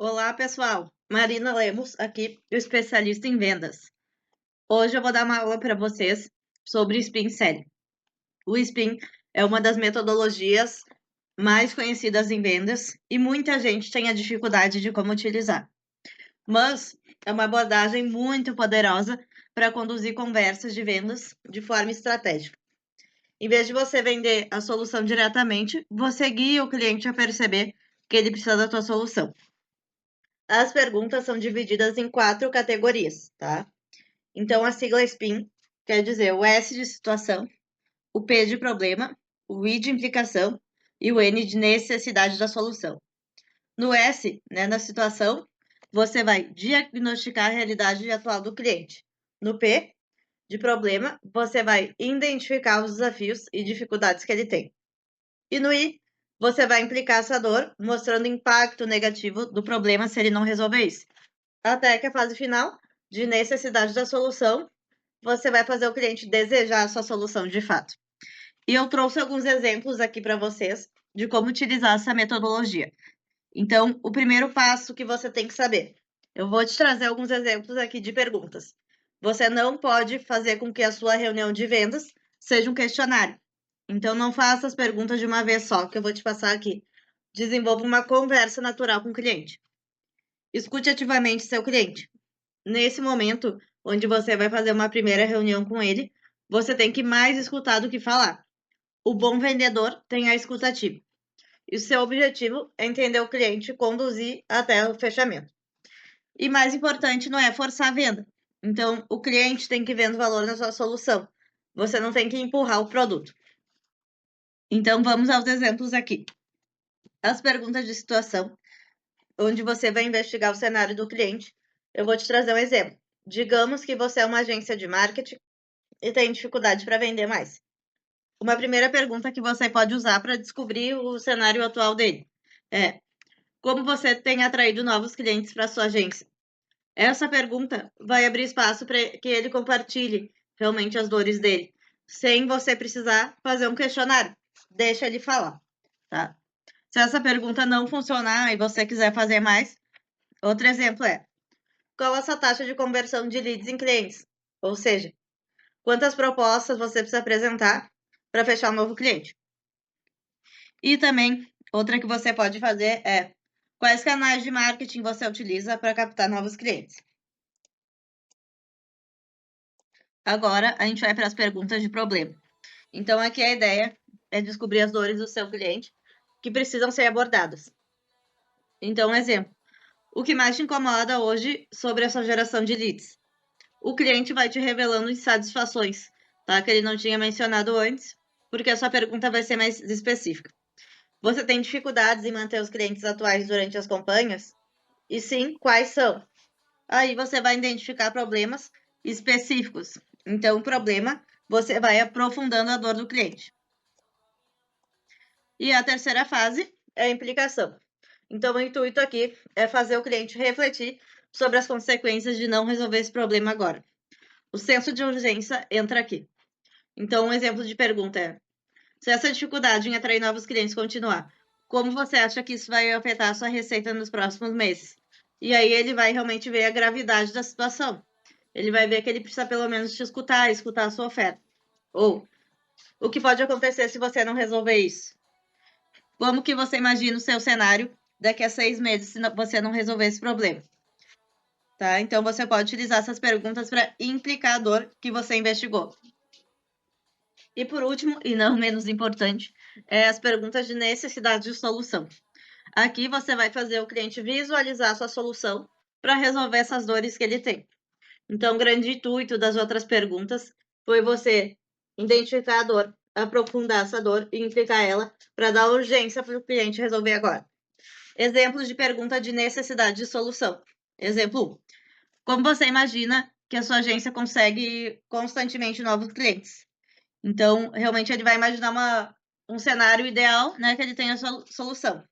Olá, pessoal. Marina Lemos, aqui, o especialista em vendas. Hoje eu vou dar uma aula para vocês sobre Spin Selling. O Spin é uma das metodologias mais conhecidas em vendas e muita gente tem a dificuldade de como utilizar. Mas é uma abordagem muito poderosa para conduzir conversas de vendas de forma estratégica. Em vez de você vender a solução diretamente, você guia o cliente a perceber que ele precisa da tua solução. As perguntas são divididas em 4 categorias, tá? Então, a sigla SPIN quer dizer o S de situação, o P de problema, o I de implicação e o N de necessidade da solução. No S, né, na situação, você vai diagnosticar a realidade atual do cliente. No P, de problema, você vai identificar os desafios e dificuldades que ele tem. E no I, você vai implicar essa dor, mostrando o impacto negativo do problema se ele não resolver isso. Até que a fase final, de necessidade da solução, você vai fazer o cliente desejar a sua solução de fato. E eu trouxe alguns exemplos aqui para vocês de como utilizar essa metodologia. Então, o primeiro passo que você tem que saber, eu vou te trazer alguns exemplos aqui de perguntas. Você não pode fazer com que a sua reunião de vendas seja um questionário. Então, não faça as perguntas de uma vez só, que eu vou te passar aqui. Desenvolva uma conversa natural com o cliente. Escute ativamente seu cliente. Nesse momento, onde você vai fazer uma primeira reunião com ele, você tem que mais escutar do que falar. O bom vendedor tem a escuta ativa. E o seu objetivo é entender o cliente e conduzir até o fechamento. E mais importante, não é forçar a venda. Então, o cliente tem que ver o valor na sua solução. Você não tem que empurrar o produto. Então, vamos aos exemplos aqui. As perguntas de situação, onde você vai investigar o cenário do cliente. Eu vou te trazer um exemplo. Digamos que você é uma agência de marketing e tem dificuldade para vender mais. Uma primeira pergunta que você pode usar para descobrir o cenário atual dele é: como você tem atraído novos clientes para sua agência? Essa pergunta vai abrir espaço para que ele compartilhe realmente as dores dele, sem você precisar fazer um questionário. Deixa ele falar, tá? Se essa pergunta não funcionar e você quiser fazer mais, outro exemplo é: qual a sua taxa de conversão de leads em clientes? Ou seja, quantas propostas você precisa apresentar para fechar um novo cliente? E também, outra que você pode fazer é: quais canais de marketing você utiliza para captar novos clientes? Agora, a gente vai para as perguntas de problema. Então, aqui a ideia é descobrir as dores do seu cliente que precisam ser abordadas. Então, um exemplo: o que mais te incomoda hoje sobre essa geração de leads? O cliente vai te revelando insatisfações, tá? Que ele não tinha mencionado antes, porque a sua pergunta vai ser mais específica. Você tem dificuldades em manter os clientes atuais durante as campanhas? E sim, quais são? Aí você vai identificar problemas específicos. Então, o problema, você vai aprofundando a dor do cliente. E a terceira fase é a implicação. Então, o intuito aqui é fazer o cliente refletir sobre as consequências de não resolver esse problema agora. O senso de urgência entra aqui. Então, um exemplo de pergunta é: se essa dificuldade em atrair novos clientes continuar, como você acha que isso vai afetar a sua receita nos próximos meses? E aí ele vai realmente ver a gravidade da situação. Ele vai ver que ele precisa pelo menos te escutar, escutar a sua oferta. Ou, o que pode acontecer se você não resolver isso? Como que você imagina o seu cenário daqui a 6 meses se você não resolver esse problema? Tá? Então, você pode utilizar essas perguntas para implicar a dor que você investigou. E por último, e não menos importante, as perguntas de necessidade de solução. Aqui você vai fazer o cliente visualizar a sua solução para resolver essas dores que ele tem. Então, o grande intuito das outras perguntas foi você identificar a dor, aprofundar essa dor e implicar ela para dar urgência para o cliente resolver agora. Exemplos de pergunta de necessidade de solução. Exemplo 1. Como você imagina que a sua agência consegue constantemente novos clientes? Então, realmente, ele vai imaginar um cenário ideal, né, que ele tenha a solução.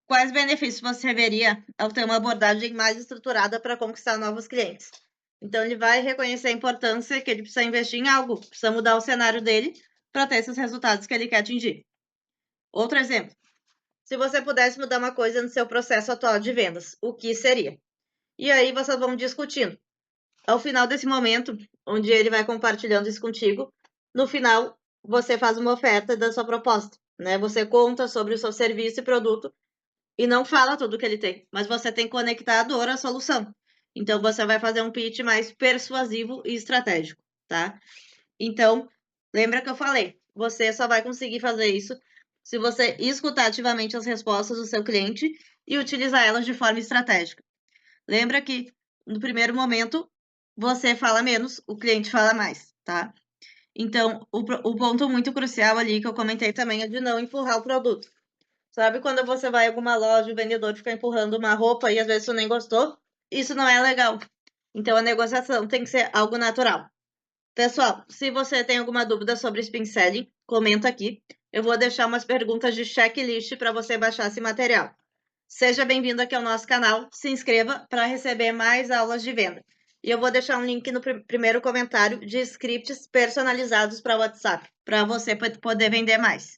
Quais benefícios você veria ao ter uma abordagem mais estruturada para conquistar novos clientes? Então, ele vai reconhecer a importância que ele precisa investir em algo, precisa mudar o cenário dele para ter esses resultados que ele quer atingir. Outro exemplo: se você pudesse mudar uma coisa no seu processo atual de vendas, o que seria? E aí vocês vão discutindo. Ao final desse momento, onde ele vai compartilhando isso contigo, no final você faz uma oferta da sua proposta, né? Você conta sobre o seu serviço e produto e não fala tudo que ele tem, mas você tem que conectar a dor à solução. Então você vai fazer um pitch mais persuasivo e estratégico, tá? Então, lembra que eu falei, você só vai conseguir fazer isso se você escutar ativamente as respostas do seu cliente e utilizar elas de forma estratégica. Lembra que no primeiro momento você fala menos, o cliente fala mais, tá? Então, o ponto muito crucial ali que eu comentei também é de não empurrar o produto. Sabe quando você vai em alguma loja e o vendedor fica empurrando uma roupa e às vezes você nem gostou? Isso não é legal. Então, a negociação tem que ser algo natural. Pessoal, se você tem alguma dúvida sobre Spin Selling, comenta aqui. Eu vou deixar umas perguntas de checklist para você baixar esse material. Seja bem-vindo aqui ao nosso canal, se inscreva para receber mais aulas de venda. E eu vou deixar um link no primeiro comentário de scripts personalizados para WhatsApp, para você poder vender mais.